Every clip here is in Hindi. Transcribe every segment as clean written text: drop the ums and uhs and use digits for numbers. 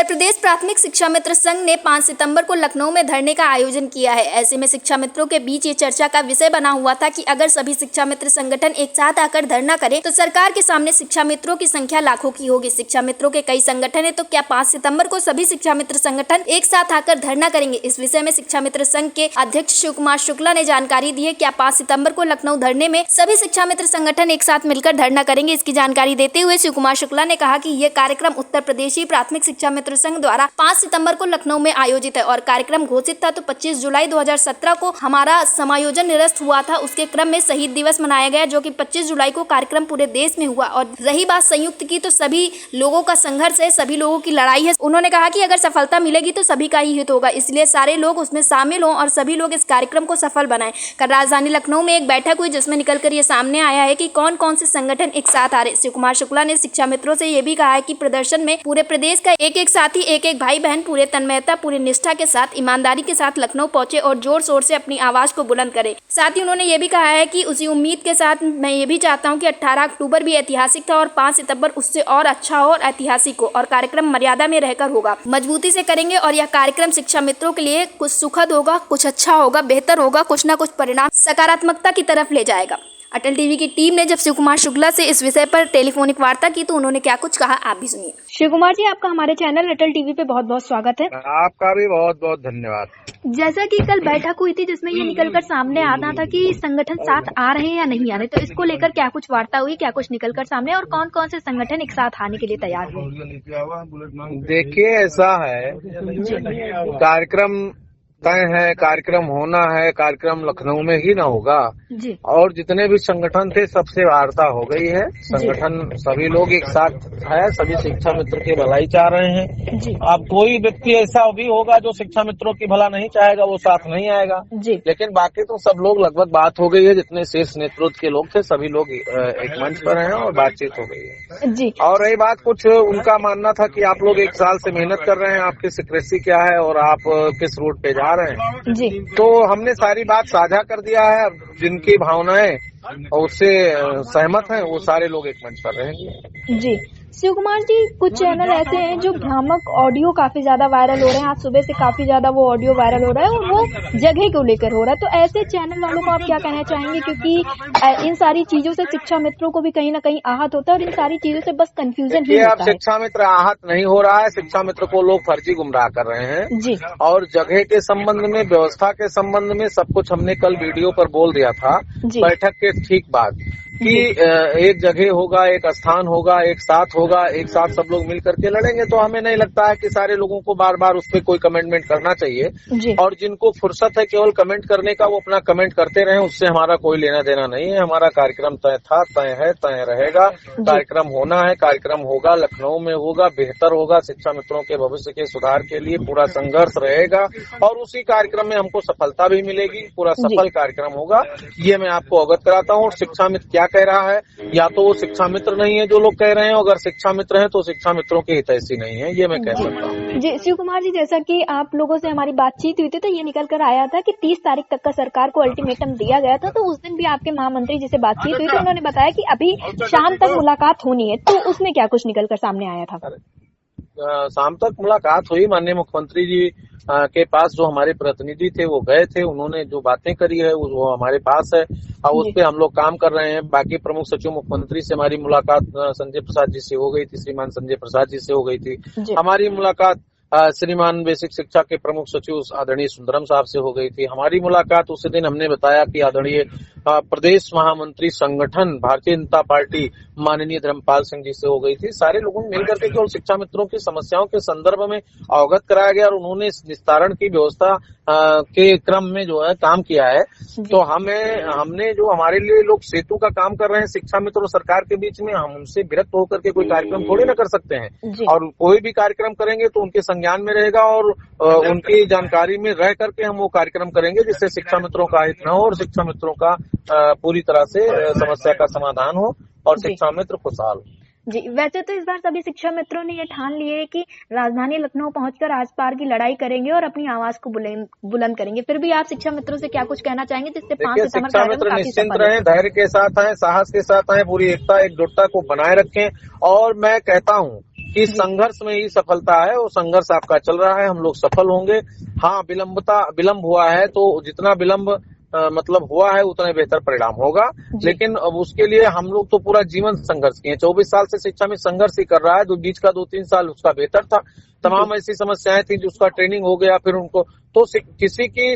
उत्तर प्रदेश प्राथमिक शिक्षा मित्र संघ ने 5 सितंबर को लखनऊ में धरने का आयोजन किया है। ऐसे में शिक्षा मित्रों के बीच ये चर्चा का विषय बना हुआ था कि अगर सभी शिक्षा मित्र संगठन एक साथ आकर धरना करें तो सरकार के सामने शिक्षा मित्रों की संख्या लाखों की होगी। शिक्षा मित्रों के कई संगठन है, तो क्या 5 सितंबर को सभी शिक्षा मित्र संगठन एक साथ आकर धरना करेंगे? इस विषय में शिक्षा मित्र संघ के अध्यक्ष शिव कुमार शुक्ला ने जानकारी दी है। क्या 5 सितंबर को लखनऊ धरने में सभी शिक्षा मित्र संगठन एक साथ मिलकर धरना करेंगे? इसकी जानकारी देते हुए शिव कुमार शुक्ला ने कहा कि यह कार्यक्रम उत्तर प्रदेशी प्राथमिक शिक्षा मित्र संघ द्वारा 5 सितंबर को लखनऊ में आयोजित है और कार्यक्रम घोषित था। तो 25 जुलाई 2017 को हमारा समायोजन निरस्त हुआ था। उसके क्रम में शहीद दिवस मनाया गया, जो कि 25 जुलाई को कार्यक्रम पूरे देश में हुआ। और रही बात संयुक्त की, तो सभी लोगों का संघर्ष है, सभी लोगों की लड़ाई है। उन्होंने कहा कि अगर सफलता मिलेगी तो सभी का ही हित होगा, इसलिए सारे लोग उसमें शामिल हों और सभी लोग इस कार्यक्रम को सफल बनाएं। कल राजधानी लखनऊ में एक बैठक हुई, जिसमें निकलकर ये सामने आया है कि कौन कौन से संगठन एक साथ आ रहे। शिव कुमार शुक्ला ने शिक्षा मित्रों से ये भी कहा है कि प्रदर्शन में पूरे प्रदेश का एक एक साथी, एक एक भाई बहन पूरे तन्मयता, पूरी निष्ठा के साथ, ईमानदारी के साथ लखनऊ पहुंचे और जोर शोर से अपनी आवाज को बुलंद करे। साथ ही उन्होंने ये भी कहा है कि उसी उम्मीद के साथ मैं ये भी चाहता हूं कि 18 अक्टूबर भी ऐतिहासिक था और 5 सितंबर उससे और अच्छा और ऐतिहासिक हो और कार्यक्रम मर्यादा में रहकर होगा। मजबूती से करेंगे और यह कार्यक्रम शिक्षा मित्रों के लिए कुछ सुखद होगा, कुछ अच्छा होगा, बेहतर होगा, कुछ ना कुछ परिणाम सकारात्मकता की तरफ ले जाएगा। अटल टीवी की टीम ने जब शिव कुमार शुक्ला से इस विषय पर टेलीफोनिक वार्ता की तो उन्होंने क्या कुछ कहा, आप भी सुनिए। शिव कुमार जी, आपका हमारे चैनल अटल टीवी पे बहुत बहुत स्वागत है। आपका भी बहुत बहुत धन्यवाद। जैसा कि कल बैठक हुई थी, जिसमें ये निकलकर सामने आना था कि संगठन साथ आ रहे हैं या नहीं आ रहे, तो इसको लेकर क्या कुछ वार्ता हुई, क्या कुछ निकलकर सामने और कौन कौन से संगठन एक साथ आने के लिए तैयार हुए? देखिए, ऐसा है, कार्यक्रम तय है, कार्यक्रम होना है, कार्यक्रम लखनऊ में ही ना होगा जी। और जितने भी संगठन थे सबसे वार्ता हो गई है। संगठन सभी लोग एक साथ है, सभी शिक्षा मित्र की भलाई चाह रहे हैं जी। अब कोई व्यक्ति ऐसा भी होगा जो शिक्षा मित्रों की भला नहीं चाहेगा, वो साथ नहीं आएगा जी। लेकिन बाकी तो सब लोग लगभग बात हो गई है। जितने शीर्ष नेतृत्व के लोग थे सभी लोग एक मंच पर हैं और बातचीत हो गई है जी। और रही बात, कुछ उनका मानना था कि आप लोग 1 साल से मेहनत कर रहे हैं, आपकी सिक्रेसी क्या है और आप किस रूट पे जा रहे हैं जी। तो हमने सारी बात साझा कर दिया है। जिनकी भावनाएं उससे सहमत हैं वो सारे लोग एक मंच पर रहेंगे। जी। शिव कुमार जी, कुछ चैनल ऐसे हैं जो भ्रामक ऑडियो काफी ज्यादा वायरल हो रहे हैं। आज सुबह से काफी ज्यादा वो ऑडियो वायरल हो रहा है और वो जगह को लेकर हो रहा है, तो ऐसे चैनल वालों को आप क्या कहना चाहेंगे? क्योंकि इन सारी चीजों से शिक्षा मित्रों को भी कहीं ना कहीं आहत होता है और इन सारी चीजों से बस कंफ्यूजन ही होता है। शिक्षा मित्र आहत नहीं हो रहा है, शिक्षा मित्र को लोग फर्जी गुमराह कर रहे हैं जी। और जगह के संबंध में, व्यवस्था के संबंध में सब कुछ हमने कल वीडियो पर बोल दिया था बैठक के ठीक बाद कि एक जगह होगा, एक स्थान होगा, एक साथ होगा, एक साथ सब लोग मिल करके लड़ेंगे। तो हमें नहीं लगता है कि सारे लोगों को बार बार उस पर कोई कमेंटमेंट करना चाहिए और जिनको फुर्सत है केवल कमेंट करने का वो अपना कमेंट करते रहें, उससे हमारा कोई लेना देना नहीं है। हमारा कार्यक्रम तय था, तय है, तय रहेगा। कार्यक्रम होना है, कार्यक्रम होगा, लखनऊ में होगा, बेहतर होगा, शिक्षा मित्रों के भविष्य के सुधार के लिए पूरा संघर्ष रहेगा और उसी कार्यक्रम में हमको सफलता भी मिलेगी। पूरा सफल कार्यक्रम होगा, ये मैं आपको अवगत कराता हूँ। शिक्षा मित्र क्या कह रहा है, या तो वो शिक्षा मित्र नहीं है जो लोग कह रहे हैं, अगर शिक्षा मित्र हैं तो शिक्षा मित्रों की हितैषी नहीं है, ये मैं कह सकता हूँ। जी। शिव कुमार जी, जैसा कि आप लोगों से हमारी बातचीत हुई थी तो ये निकल कर आया था कि 30 तारीख तक का सरकार को अल्टीमेटम दिया गया था, तो उस दिन भी आपके महामंत्री जी से बातचीत हुई थी, उन्होंने बताया कि अभी शाम तक मुलाकात होनी है, तो उसमें क्या कुछ निकल कर सामने आया था? शाम तक मुलाकात हुई, माननीय मुख्यमंत्री जी के पास जो हमारे प्रतिनिधि थे वो गए थे, उन्होंने जो बातें करी है वो हमारे पास है और उस पे हम लोग काम कर रहे हैं। बाकी प्रमुख सचिव मुख्यमंत्री से हमारी मुलाकात संजय प्रसाद जी से हो गई थी, श्रीमान संजय प्रसाद जी से हो गई थी। हमारी मुलाकात श्रीमान बेसिक शिक्षा के प्रमुख सचिव आदरणीय सुंदरम साहब से हो गई थी। हमारी मुलाकात उसी दिन हमने बताया कि आदरणीय प्रदेश महामंत्री संगठन भारतीय जनता पार्टी माननीय धर्मपाल सिंह जी से हो गई थी। सारे लोगों ने मिलकर के केवल शिक्षा मित्रों की समस्याओं के संदर्भ में अवगत कराया गया और उन्होंने इस निस्तारण की व्यवस्था के क्रम में जो है काम किया है। तो हमने जो हमारे लिए लोग सेतु का काम कर रहे हैं शिक्षा मित्र और सरकार के बीच में, हम उनसे विरक्त होकर के कोई कार्यक्रम थोड़ी ना कर सकते हैं और कोई भी कार्यक्रम करेंगे तो उनके संज्ञान में रहेगा और उनकी जानकारी में रह करके हम वो कार्यक्रम करेंगे जिससे शिक्षा मित्रों का हित न हो और शिक्षा मित्रों का पूरी तरह से समस्या का समाधान हो और शिक्षा मित्र खुशहाल हो। जी। वैसे तो इस बार सभी शिक्षा मित्रों ने ये ठान लिए है कि राजधानी लखनऊ पहुंचकर आस पार की लड़ाई करेंगे और अपनी आवाज को बुलंद करेंगे। फिर भी आप शिक्षा मित्रों से क्या कुछ कहना चाहेंगे जिससे 5 सितंबर शिक्षा मित्र निश्चिंत रहें, धैर्य के साथ आए, साहस के साथ आए, पूरी एकता एकजुटता को बनाए रखें और मैं कहता हूँ कि संघर्ष में ही सफलता है और संघर्ष आपका चल रहा है, हम लोग सफल होंगे। हाँ, विलंब हुआ है तो जितना विलंब मतलब हुआ है उतने बेहतर परिणाम होगा, लेकिन अब उसके लिए हम लोग तो पूरा जीवन संघर्ष किए। 24 साल से शिक्षा में संघर्ष ही कर रहा है। जो बीच का 2-3 साल उसका बेहतर था, तमाम ऐसी समस्याएं थी, उसका ट्रेनिंग हो गया, फिर उनको तो किसी की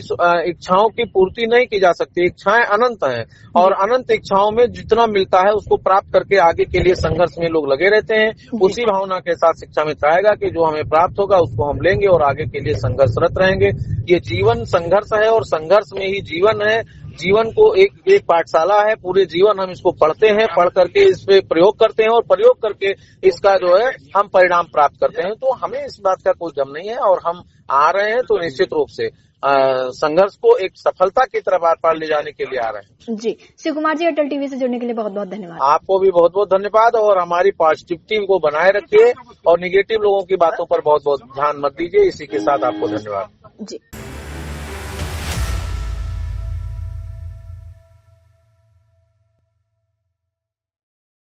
इच्छाओं की पूर्ति नहीं की जा सकती। इच्छाएं अनंत हैं और अनंत इच्छाओं में जितना मिलता है उसको प्राप्त करके आगे के लिए संघर्ष में लोग लगे रहते हैं। उसी भावना के साथ शिक्षा मित्र आएगा कि जो हमें प्राप्त होगा उसको हम लेंगे और आगे के लिए संघर्षरत रहेंगे। ये जीवन संघर्ष है और संघर्ष में ही जीवन है। जीवन को एक पाठशाला है, पूरे जीवन हम इसको पढ़ते हैं, पढ़ करके इस पे प्रयोग करते हैं और प्रयोग करके इसका जो है हम परिणाम प्राप्त करते हैं। तो हमें इस बात का कोई गम नहीं है और हम आ रहे हैं तो निश्चित रूप से संघर्ष को एक सफलता की तरफ आर ले जाने के लिए आ रहे हैं। जी, शिव कुमार जी, अटल टीवी से जुड़ने के लिए बहुत बहुत धन्यवाद। आपको भी बहुत बहुत धन्यवाद और हमारी पॉजिटिविटी को बनाए रखिए और निगेटिव लोगों की बातों पर बहुत बहुत ध्यान मत दीजिए। इसी के साथ आपको धन्यवाद। जी।